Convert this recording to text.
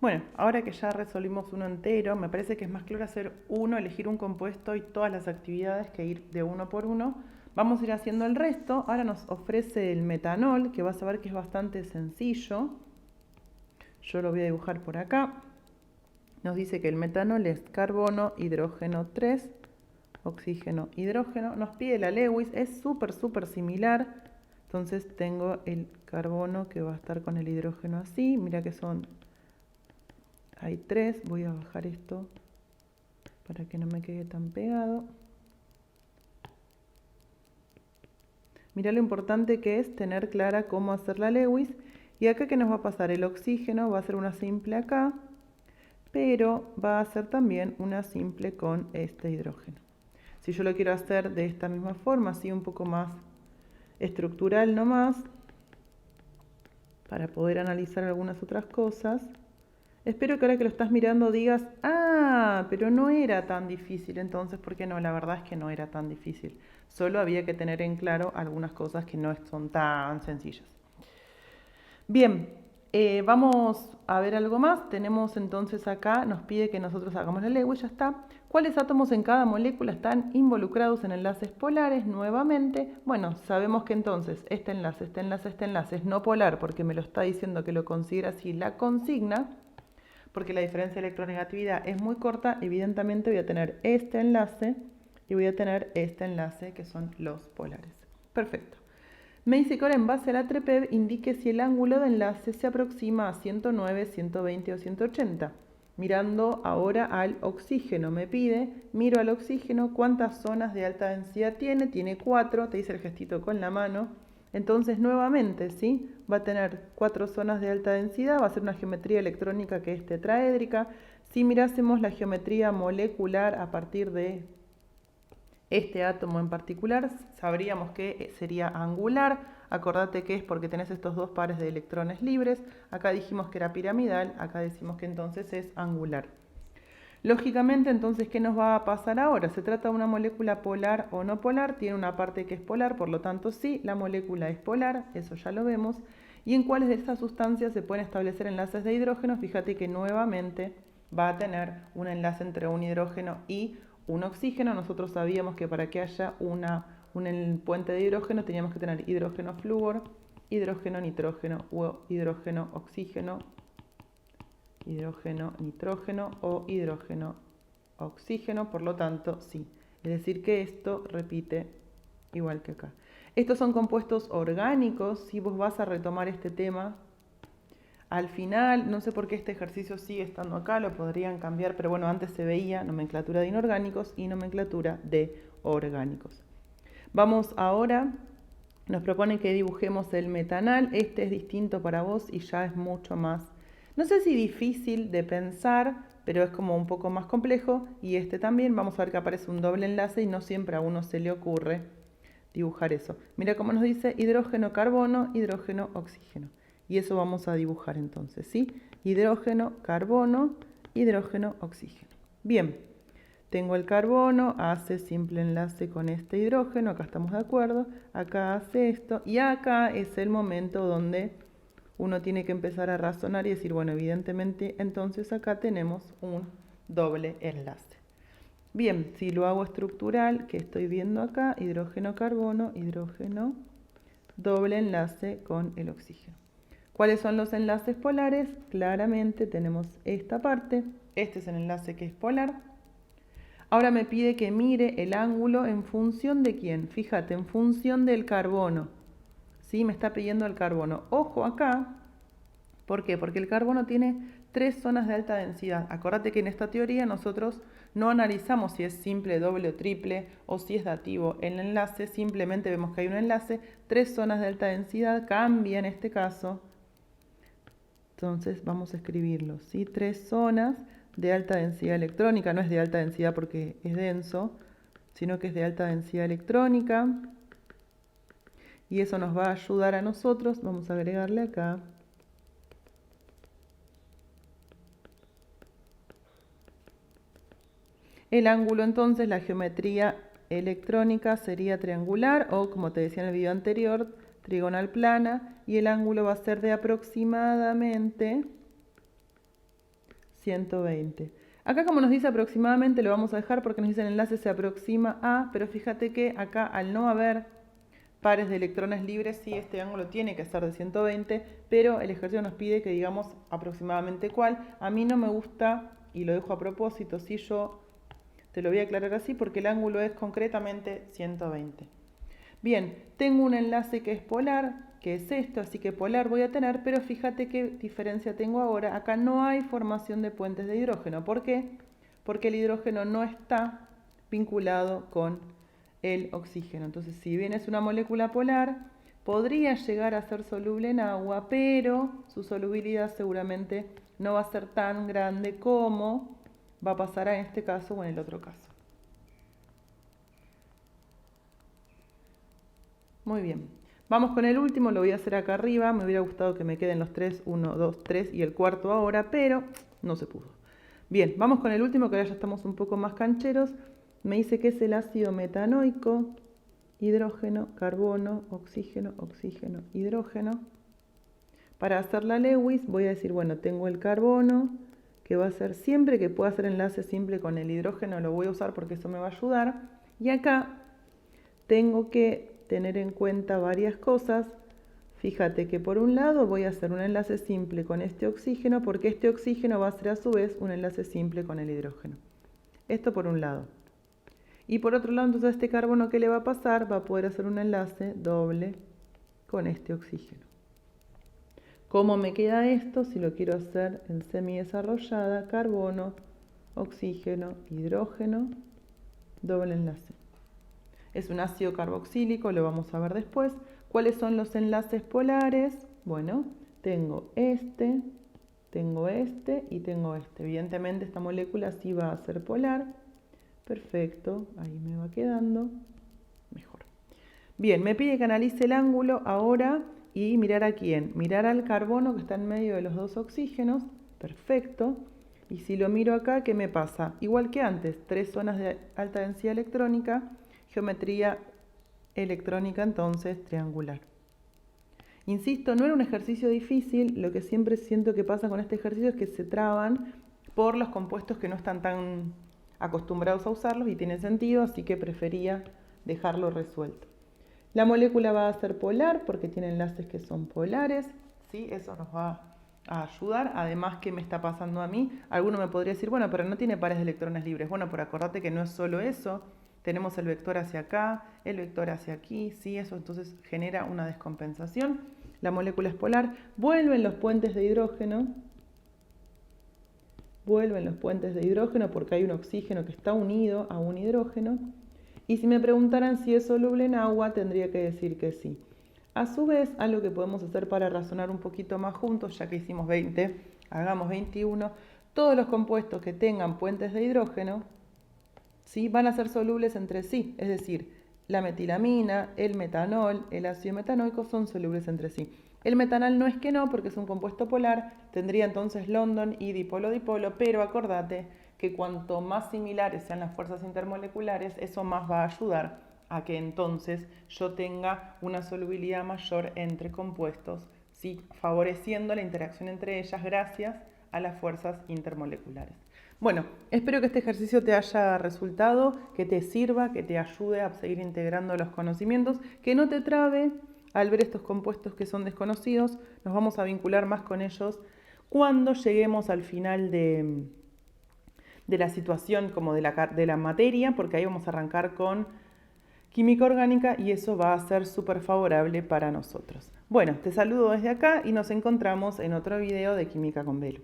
Bueno, ahora que ya resolvimos uno entero, me parece que es más claro hacer uno, elegir un compuesto y todas las actividades que ir de uno por uno. Vamos a ir haciendo el resto. Ahora nos ofrece el metanol, que vas a ver que es bastante sencillo. Yo lo voy a dibujar por acá. Nos dice que el metanol es carbono, hidrógeno 3, oxígeno, hidrógeno. Nos pide la Lewis, es súper similar. Entonces tengo el carbono que va a estar con el hidrógeno así. Mira que hay 3. Voy a bajar esto para que no me quede tan pegado. Mira lo importante que es tener clara cómo hacer la Lewis. Y acá que nos va a pasar el oxígeno, va a ser una simple acá, pero va a ser también una simple con este hidrógeno. Si yo lo quiero hacer de esta misma forma, así un poco más estructural nomás, para poder analizar algunas otras cosas, espero que ahora que lo estás mirando digas, ah, pero no era tan difícil entonces, porque no, la verdad es que no era tan difícil. Solo había que tener en claro algunas cosas que no son tan sencillas. Bien, vamos a ver algo más. Tenemos entonces acá, nos pide que nosotros hagamos la Lewis, ya está. ¿Cuáles átomos en cada molécula están involucrados en enlaces polares? Nuevamente, bueno, sabemos que entonces este enlace es no polar porque me lo está diciendo que lo considera así la consigna, porque la diferencia de electronegatividad es muy corta. Evidentemente voy a tener este enlace y voy a tener este enlace que son los polares. Perfecto. Me dice que ahora en base a la TREPEB indique si el ángulo de enlace se aproxima a 109, 120 o 180. Mirando ahora al oxígeno, me pide, miro al oxígeno, cuántas zonas de alta densidad tiene 4, te dice el gestito con la mano. Entonces nuevamente, ¿sí? Va a tener 4 zonas de alta densidad, va a ser una geometría electrónica que es tetraédrica. Si mirásemos la geometría molecular a partir de este átomo en particular, sabríamos que sería angular. Acordate que es porque tenés estos dos pares de electrones libres. Acá dijimos que era piramidal, acá decimos que entonces es angular. Lógicamente, entonces, ¿qué nos va a pasar ahora? Se trata de una molécula polar o no polar, tiene una parte que es polar, por lo tanto sí, la molécula es polar, eso ya lo vemos. ¿Y en cuáles de estas sustancias se pueden establecer enlaces de hidrógeno? Fíjate que nuevamente va a tener un enlace entre un hidrógeno y un oxígeno. Nosotros sabíamos que para que haya un puente de hidrógeno teníamos que tener hidrógeno flúor, hidrógeno nitrógeno o hidrógeno oxígeno, hidrógeno nitrógeno o hidrógeno oxígeno, por lo tanto sí. Es decir que esto repite igual que acá. Estos son compuestos orgánicos. Si vos vas a retomar este tema al final, no sé por qué este ejercicio sigue estando acá, lo podrían cambiar, pero bueno, antes se veía nomenclatura de inorgánicos y nomenclatura de orgánicos. Vamos ahora, nos propone que dibujemos el metanal. Este es distinto para vos y ya es mucho más, no sé si difícil de pensar, pero es como un poco más complejo. Y este también, vamos a ver que aparece un doble enlace y no siempre a uno se le ocurre dibujar eso. Mira cómo nos dice hidrógeno, carbono, hidrógeno, oxígeno. Y eso vamos a dibujar entonces, ¿sí? Hidrógeno, carbono, hidrógeno, oxígeno. Bien, tengo el carbono, hace simple enlace con este hidrógeno, acá estamos de acuerdo, acá hace esto, y acá es el momento donde uno tiene que empezar a razonar y decir, bueno, evidentemente entonces acá tenemos un doble enlace. Bien, si lo hago estructural, que estoy viendo acá, hidrógeno-carbono, hidrógeno, doble enlace con el oxígeno. ¿Cuáles son los enlaces polares? Claramente tenemos esta parte, este es el enlace que es polar. Ahora me pide que mire el ángulo en función de quién. Fíjate, en función del carbono. ¿Sí? Me está pidiendo el carbono. Ojo acá. ¿Por qué? Porque el carbono tiene 3 zonas de alta densidad. Acordate que en esta teoría nosotros no analizamos si es simple, doble o triple o si es dativo el enlace. Simplemente vemos que hay un enlace, 3 zonas de alta densidad, cambia en este caso. Entonces vamos a escribirlo, ¿sí? 3 zonas de alta densidad electrónica. No es de alta densidad porque es denso, sino que es de alta densidad electrónica. Y eso nos va a ayudar a nosotros. Vamos a agregarle acá el ángulo. Entonces la geometría electrónica sería triangular o, como te decía en el video anterior, trigonal plana, y el ángulo va a ser de aproximadamente 120. Acá como nos dice aproximadamente lo vamos a dejar porque nos dice el enlace se aproxima a, pero fíjate que acá al no haber pares de electrones libres, sí, este ángulo tiene que ser de 120, pero el ejercicio nos pide que digamos aproximadamente cuál. A mí no me gusta, y lo dejo a propósito, si yo te lo voy a aclarar así porque el ángulo es concretamente 120. Bien, tengo un enlace que es polar, que es esto, así que polar voy a tener, pero fíjate qué diferencia tengo ahora. Acá no hay formación de puentes de hidrógeno. ¿Por qué? Porque el hidrógeno no está vinculado con el oxígeno. Entonces, si bien es una molécula polar, podría llegar a ser soluble en agua, pero su solubilidad seguramente no va a ser tan grande como va a pasar en este caso o en el otro caso. Muy bien. Vamos con el último, lo voy a hacer acá arriba. Me hubiera gustado que me queden los tres, 1, 2, 3 y el cuarto ahora, pero no se pudo. Bien, vamos con el último, que ahora ya estamos un poco más cancheros. Me dice que es el ácido metanoico, hidrógeno, carbono, oxígeno, oxígeno, hidrógeno. Para hacer la Lewis voy a decir, bueno, tengo el carbono, que va a ser siempre que pueda hacer enlace simple con el hidrógeno, lo voy a usar porque eso me va a ayudar. Y acá tengo que tener en cuenta varias cosas. Fíjate que por un lado voy a hacer un enlace simple con este oxígeno porque este oxígeno va a ser a su vez un enlace simple con el hidrógeno. Esto por un lado. Y por otro lado, entonces a este carbono, ¿qué le va a pasar? Va a poder hacer un enlace doble con este oxígeno. ¿Cómo me queda esto? Si lo quiero hacer en semidesarrollada, carbono, oxígeno, hidrógeno, doble enlace. Es un ácido carboxílico, lo vamos a ver después. ¿Cuáles son los enlaces polares? Bueno, tengo este y tengo este. Evidentemente esta molécula sí va a ser polar. Perfecto, ahí me va quedando mejor. Bien, me pide que analice el ángulo ahora y mirar a quién. Mirar al carbono que está en medio de los dos oxígenos. Perfecto. Y si lo miro acá, ¿qué me pasa? Igual que antes, 3 zonas de alta densidad electrónica, geometría electrónica entonces triangular. Insisto, no era un ejercicio difícil, lo que siempre siento que pasa con este ejercicio es que se traban por los compuestos que no están tan acostumbrados a usarlos y tienen sentido, así que prefería dejarlo resuelto. La molécula va a ser polar porque tiene enlaces que son polares, ¿sí? Eso nos va a ayudar. Además, ¿qué me está pasando a mí? Alguno me podría decir, bueno, pero no tiene pares de electrones libres. Bueno, pero acordate que no es solo eso. Tenemos el vector hacia acá, el vector hacia aquí, ¿sí? Eso entonces genera una descompensación. La molécula es polar. Vuelven los puentes de hidrógeno. Vuelven los puentes de hidrógeno porque hay un oxígeno que está unido a un hidrógeno. Y si me preguntaran si es soluble en agua, tendría que decir que sí. A su vez, algo que podemos hacer para razonar un poquito más juntos, ya que hicimos 20, hagamos 21. Todos los compuestos que tengan puentes de hidrógeno, ¿sí?, van a ser solubles entre sí. Es decir, la metilamina, el metanol, el ácido metanoico son solubles entre sí. El metanol no es que no, porque es un compuesto polar, tendría entonces London y dipolo-dipolo, pero acordate que cuanto más similares sean las fuerzas intermoleculares, eso más va a ayudar a que entonces yo tenga una solubilidad mayor entre compuestos, ¿sí?, favoreciendo la interacción entre ellas gracias a las fuerzas intermoleculares. Bueno, espero que este ejercicio te haya resultado, que te sirva, que te ayude a seguir integrando los conocimientos, que no te trabe al ver estos compuestos que son desconocidos. Nos vamos a vincular más con ellos cuando lleguemos al final de la situación como de la materia, porque ahí vamos a arrancar con química orgánica y eso va a ser súper favorable para nosotros. Bueno, te saludo desde acá y nos encontramos en otro video de Química con Belu.